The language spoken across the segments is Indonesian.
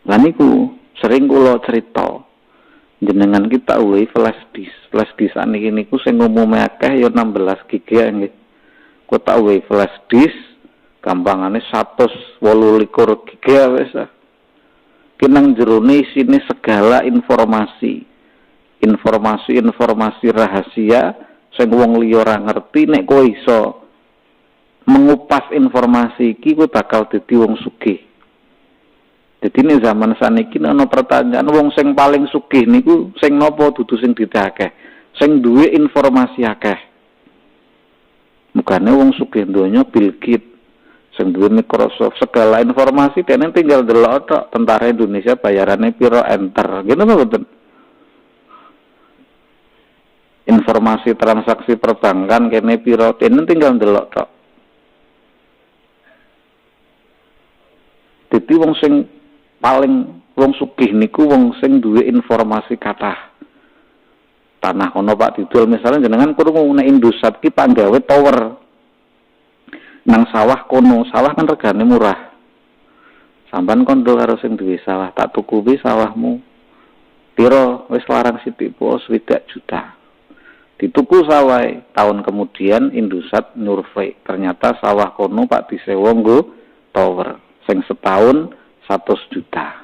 Lah niku sering kula cerita jenengan kita flash disk. Flash disk niki niku sing umume akeh ya 16 GB nggih. Ku tak flash disk gampangane 128 GB wis. Ki nang jerone isine segala informasi rahasia sing wong liya ora ngerti. Nek kowe iso mengupas informasi iki ku bakal dadi wong sugih. Jadi ini zaman saniki ana pertanyaan wong sing paling sugih niku sing napa dudu sing didakeh, sing duwe informasi akeh. Mukane wong sugih donya Bill Gates, sing duwe Microsoft, segala informasi dene tinggal delok tok tentara Indonesia bayarane piro enter. Ngene apa mboten? Informasi transaksi perbankan kene piro dene tinggal delok tok. Dadi wong sing paling wong sugih niku wong sing duwe informasi kathah. Tanah kono Pak Didul misalnya jenengan krungu nek Indosat ki panggawe tower nang sawah kono, sawah kan regane murah. Sampeyan kondo karo sing duwe sawah, tak tuku wi sawahmu. Piro? Wis larang sithik po 20 juta. Dituku sawah, tahun kemudian Indosat nyurvei, ternyata sawah kono Pak disewa nggo tower. Sing setahun 100 juta.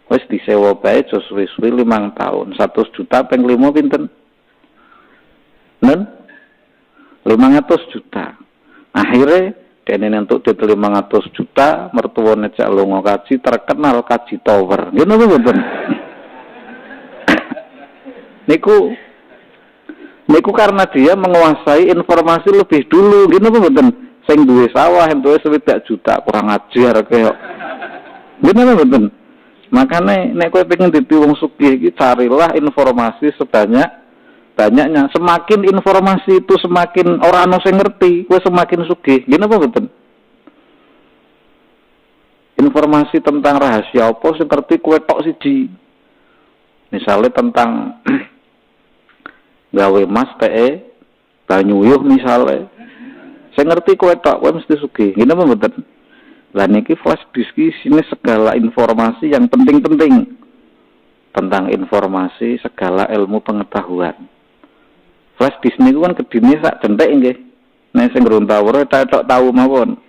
Wis disewa bae aja suwe-suwe 5 tahun. 100 juta ping 5 pinten? Nen? 500 juta. Akhirnya dene entuk duit 500 juta, mertuane cak lunga kaji terkenal kaji tower. Ngene apa mboten? Niku karena dia menguasai informasi lebih dulu. Ngene apa mboten? Sing duwe sawah entuke 20 juta kurang ajar kaya. Ngene apa mboten? Makane nek kowe pengen dadi wong sugih iki carilah informasi sebanyak-banyaknya. Semakin informasi itu semakin ora ana sing ngerti, kowe semakin sugih. Ngene apa mboten? Informasi tentang rahasia apa sing ngerti kowe tok siji. Misalnya tentang gawe emas banyu uyuh misalnya. Saya ngerti kowe tok, kowe mesti sugih. Ngene apa mboten? Lah niki flash disk isine segala informasi yang penting-penting tentang informasi segala ilmu pengetahuan. Flash disk niku kan gedine sak jenthik nggih. Nek sing ngron tower tok tahu mawon.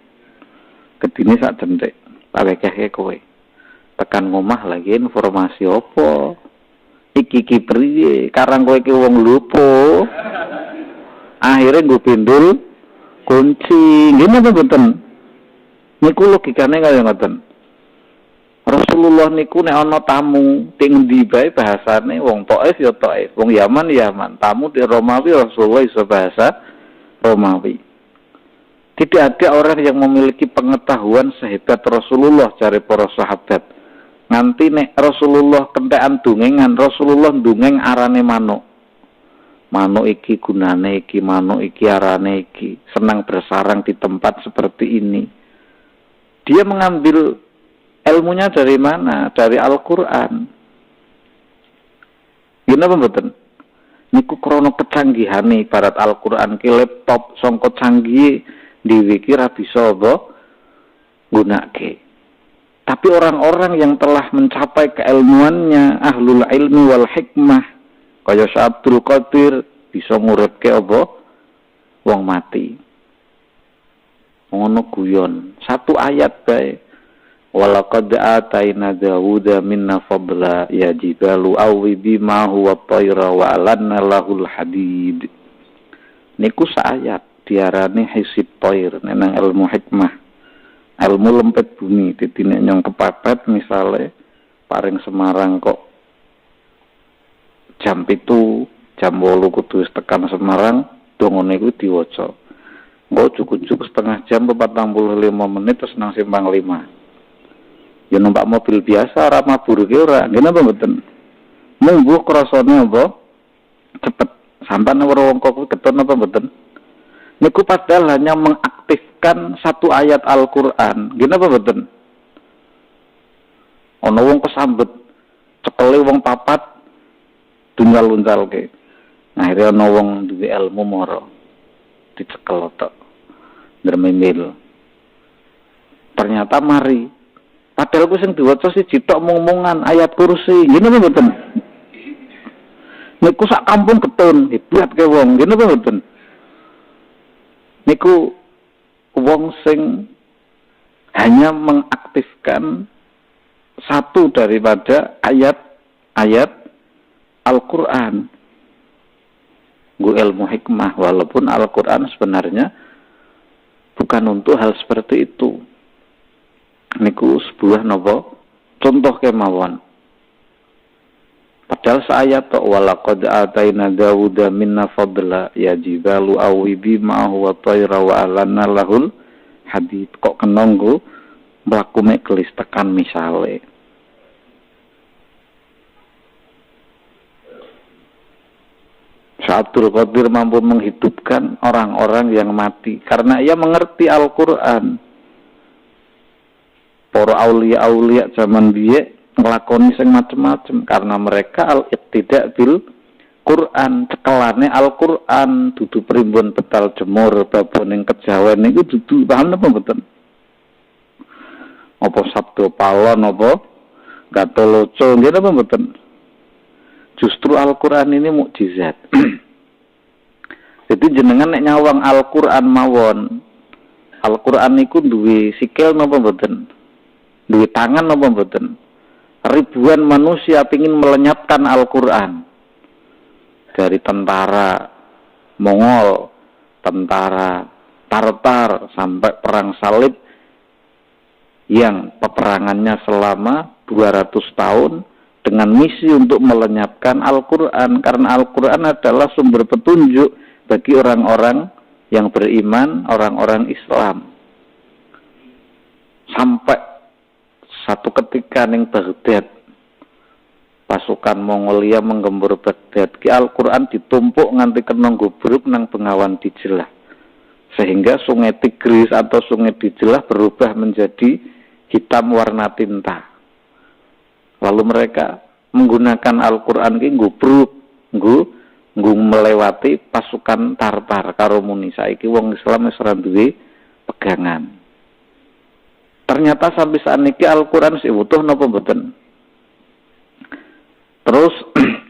Gedine sak jenthik. Pawekeh kowe. Tekan ngomah lagi informasi apa? Iki priye? Karang kowe iki wong lupa. Akhirnya gue bindul kunci. Ngene apa mboten? Niku logikane kaya ngoten. Rasulullah niku nek ana tamu ting endi bae bahasane wong Taif ya Taif, wong Yaman ya Yaman. Tamu di Romawi Rasulullah iso bahasa Romawi. Tidak ada orang yang memiliki pengetahuan sehebat Rasulullah cari para sahabat. Nganti nek Rasulullah kentekan dungengan, Rasulullah ndungeng arane manuk. Manuk iki gunane iki, manuk iki arane iki. Senang bersarang di tempat seperti ini. Dia mengambil ilmunya dari mana? Dari Al-Qur'an. Gini apa mboten? Niku krono kecanggihane ibarat Al-Qur'an ki laptop sangka canggih dhewe iki ra bisa apa gunake. Tapi orang-orang yang telah mencapai keilmuannya, ahlul ilmi wal hikmah, kaya Abdul Qadir bisa nguripke apa wong mati. Ngono guyon. Satu ayat bae. Walaqad ataina Dawuda minna fadla ya jibalu awwibi ma huwa tayra wa alanna lahul hadid. Niku saayat diarani hisib tayr nang ilmu hikmah. Ilmu lempet bumi dadi nek nyong kepepet misale paring Semarang kok jam 7, jam 8 kudu tekan Semarang, dongane iku diwaca. Engko cukup setengah jam 45 menit terus nang simpang 5. Ya numpak mobil biasa ora mabur ki ora. Ngene apa mboten? Mungguh krasane apa? Cepet. Sampeyan ora wong kok keton apa mboten? Niku padahal hanya mengaktifkan satu ayat Al-Qur'an. Ngene apa mboten? Ana wong kesambet cekele wong papat dungal-unjalke. Akhirnya ana wong duwe ilmu mara dicekel tok. Dermemil. Ternyata mari Padahal ku sing diwaca siji tok mung-mungan ayat kursi. Ngene apa mboten? Niku sak kampung getun, hebat ke wong. Ngene apa mboten? Niku wong sing hanya mengaktifkan satu daripada ayat-ayat Al-Qur'an. Nggo ilmu hikmah, walaupun Al-Qur'an sebenarnya bukan untuk hal seperti itu. Niku sebuah nopo contoh kemawon. Padahal seayat tok walaqad ataina Dawuda minna fadla ya jibalu awibi ma'ahu wa tayra wa alanna lahul hadid. Kok kenonggo mlaku mek kelis tekan misale. Abdul Qadir mampu menghidupkan orang-orang yang mati karena ia mengerti Al-Qur'an. Para aulia-aulia zaman biye nglakoni sing macem-macem karena mereka al-iqtida bil Quran, cekelane Al-Qur'an, dudu primbon betal jemur baboning kejawen niku dudu paham napa mboten? Apa sabdo palon apa gatoloco nggih napa mboten? Justru Al-Qur'an ini mukjizat. Jadi jenengan nek nyawang Al-Qur'an mawon. Al-Qur'an niku duwe sikil napa mboten? Duwe tangan napa mboten? Ribuan manusia pingin melenyapkan Al-Qur'an. Dari tentara Mongol, tentara Tartar sampai perang salib yang peperangannya selama 200 tahun dengan misi untuk melenyapkan Al-Qur'an karena Al-Qur'an adalah sumber petunjuk bagi orang-orang yang beriman, orang-orang Islam. Sampai satu ketika ning Baghdad pasukan Mongolia menggembur Baghdad, ki Al-Qur'an ditumpuk nganti kena gubruk nang Bengawan Dijelah. Sehingga sungai Tigris atau sungai Dijelah berubah menjadi hitam warna tinta. Lalu mereka menggunakan Al-Qur'an ki gubruk, nggo melewati pasukan Tartar karo muni saiki wong Islam wis ora duwe pegangan. Ternyata sampai saat niki Al-Qur'an sih utuh napa mboten? Terus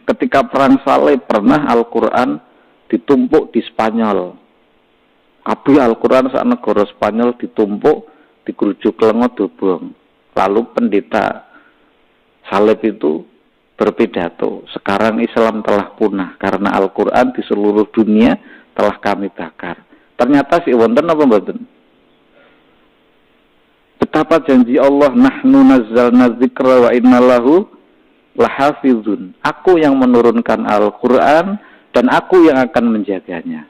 ketika perang salib pernah Al-Qur'an ditumpuk di Spanyol. Kabeh Al-Qur'an sak negara Spanyol ditumpuk, dikerujuk lengo dobong. Lalu pendeta salib itu berpidato, sekarang Islam telah punah karena Al-Qur'an di seluruh dunia telah kami bakar. Ternyata si wonten apa mboten? Betapa janji Allah, nahnu nazzalna dzikra wa inna lahu lahafizun. Aku yang menurunkan Al-Qur'an dan aku yang akan menjaganya.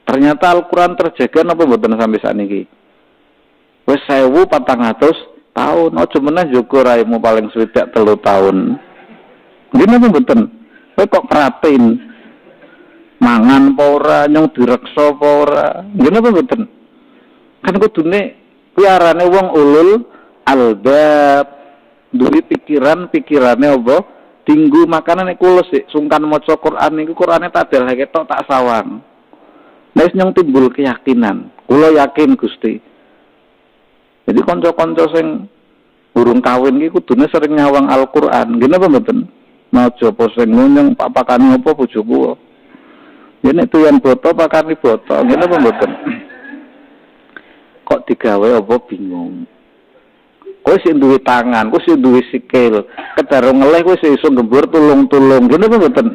Ternyata Al-Qur'an terjaga napa mboten sampai saat niki? Wis 1400 tahun, aja meneh njogo raimu paling swidak 3 tahun. Gini apa mboten? Kowe kok pratin mangan apa ora, nyong direksa apa ora? Gini apa mboten? Kan kudune kuwi arane wong ulul albab, duwe pikirane apa? Dinggo makanan nek kula sik sungkan maca Quran niku Qurane tak deleke tok tak sawang. Nek nyong timbul keyakinan, kula yakin Gusti. Jadi kanca-kanca sing burung kawin iki kudune sering nyawang Al-Qur'an. Gini apa mboten? Aja apa sing ngunyeng pak pakane apa bojoku. Ya nek tuyan boto pakane boto. Ngene apa mboten? Kok digawe apa bingung. Kowe sing duwe tangan, kowe sing duwe sikil, kedaro ngelih kowe sing iso gembur tulung-tulung. Ngene apa mboten?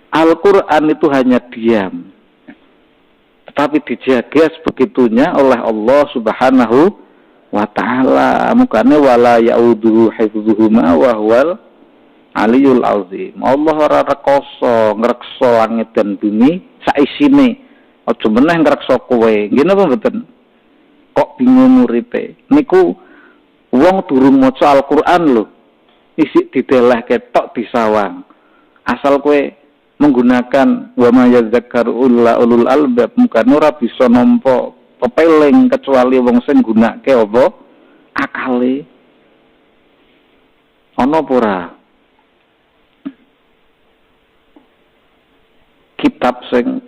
Al-Qur'an itu hanya diam. Tetapi dijaga sebegitunya oleh Allah Subhanahu wa ta'ala. Mukane wala ya'uduhu hifdzuhuma wa huwal aliyul azim. Allah ora rekoso ngrekso langit dan bumi saisine. Aja meneh ngrekso kowe. Ngene apa mboten? Kok bingung uripe. Niku wong durung maca Al-Qur'an lho. Isik didelehke tok disawang. Asal kowe menggunakan wa ma yadzakkaru ulul albab, mukane ora bisa nampa pepeling kecuali wong sing gunake apa akale. Ana apa ora kitab sing